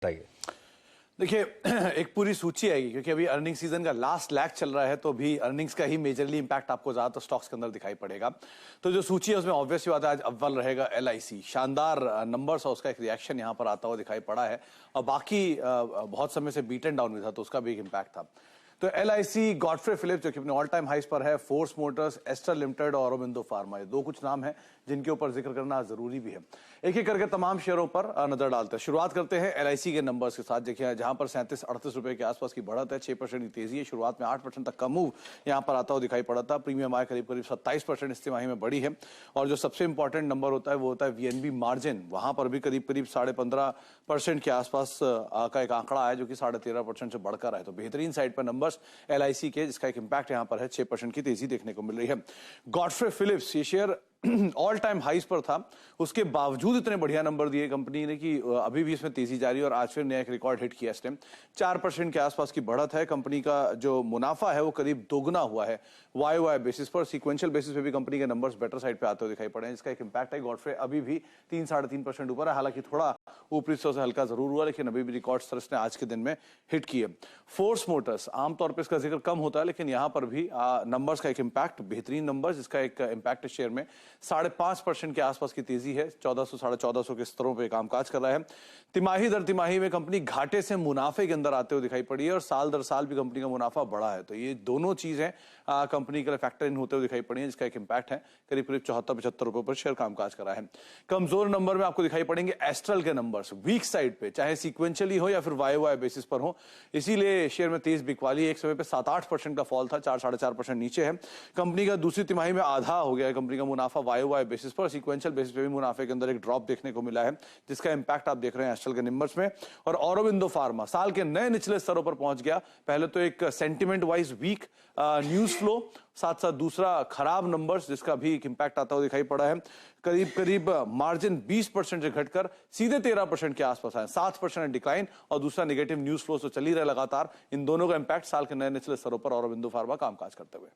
बताइए। देखिए एक पूरी सूची आएगी क्योंकि अभी अर्निंग सीजन का लास्ट लैग चल रहा है, तो भी अर्निंग्स का ही मेजरली इंपैक्ट आपको ज्यादातर स्टॉक्स के अंदर दिखाई पड़ेगा। तो जो सूची है उसमें ऑब्वियस सी बात है, आज अव्वल रहेगा LIC। शानदार नंबर्स और उसका एक रिएक्शन यहाँ पर आता हुआ दिखाई पड़ा है, और बाकी बहुत समय से बीट एंड डाउन भी था, तो उसका भी एक इम्पैक्ट था। तो LIC, गॉडफ्रे फिलिप्स जो कि अपने ऑल टाइम हाइस पर है, फोर्स मोटर्स, एस्टर लिमिटेड और औरोबिंदो फार्मा, ये दो कुछ नाम है जिनके ऊपर जिक्र करना जरूरी भी है। एक एक करके तमाम शेयरों पर नजर डालते हैं। शुरुआत करते हैं LIC के नंबर्स के साथ। देखिए जहां पर 37-38 रुपए के आसपास की बढ़त है, 6% की तेजी है। शुरुआत में 8% तक का मूव यहां पर आता हुआ दिखाई पड़ा था। प्रीमियम आय करीब 27% इस तिमाही में बढ़ी है। और जो सबसे इंपॉर्टेंट नंबर होता है वो होता है VNB मार्जिन। वहां पर भी करीब 15.5% के आसपास का एक आंकड़ा है, जो कि 13.5% से बढ़कर आए। तो बेहतरीन साइड पर नंबर्स LIC के, जिसका एक इंपैक्ट यहां पर है, 6% की तेजी देखने को मिल रही है। गॉडफ्रे फिलिप्स, ये शेयर ऑल टाइम हाइस पर था, उसके बावजूद इतने बढ़िया नंबर दिए कंपनी ने कि अभी भी इसमें तेजी जारी है और आज फिर नया एक रिकॉर्ड हिट किया। इस टाइम 4% के आसपास की बढ़त है। कंपनी का जो मुनाफा है वो करीब दोगुना हुआ है YOY बेसिस पर। सीक्वेंशियल बेसिस पे भी कंपनी के नंबर्स बेटर साइड पे आते हुए दिखाई पड़े हैं, जिसका एक इंपैक्ट है। गॉडफ्रे अभी भी 3-3.5% ऊपर है, हालांकि थोड़ा ऊपरी से हल्का जरूर हुआ, लेकिन अभी भी रिकॉर्ड सर इसने आज के दिन में हिट किए। फोर्स मोटर्स, आमतौर पर इसका जिक्र कम होता है, लेकिन यहां पर भी नंबर्स का एक इंपैक्ट, बेहतरीन नंबर, जिसका एक इंपैक्ट शेयर में 5.5% के आसपास की तेजी है। 1400-1450 के स्तरों पे कामकाज कर रहा है। तिमाही दर तिमाही में कंपनी घाटे से मुनाफे के अंदर आते हुए दिखाई पड़ी है, और साल दर साल भी कंपनी का मुनाफा बढ़ा है। तो ये दोनों चीजें कंपनी के लिए फैक्टर इन होते हुए दिखाई पड़ी है, जिसका एक इंपैक्ट है। करीब 74-75 रुपए पर शेयर कामकाज कर रहा है। कमजोर नंबर में आपको दिखाई पड़ेंगे एस्ट्रल के नंबर्स, वीक साइड पे, चाहे सीक्वेंशियली हो या फिर YOY बेसिस पर हो, इसीलिए शेयर में तेज बिकवाली। एक समय पे 7-8% का फॉल था, 4-4.5% नीचे है। कंपनी का दूसरी तिमाही में आधा हो गया है कंपनी का मुनाफा YOY बेसिस पर। सीक्वेंशियल बेसिस पे भी मुनाफे के अंदर एक ड्रॉप देखने को मिला है, जिसका इंपैक्ट आप देख रहे हैं एस्ट्रल के नंबर्स में। और औरोबिंदो फार्मा साल के नए निचले स्तरों पर पहुंच गया। पहले तो एक sentiment wise weak news flow, साथ साथ दूसरा खराब नंबर्स, जिसका भी एक इंपैक्ट आता हुआ दिखाई पड़ा है। करीब मार्जिन 20% से घटकर सीधे 13% के आसपास आए, 7% डिक्लाइन, और दूसरा नेगेटिव न्यूज फ्लो तो चल ही रहा लगातार। इन दोनों का इंपैक्ट साल के नए निचले स्तरों पर औरोबिंदो फार्मा कामकाज करते हुए।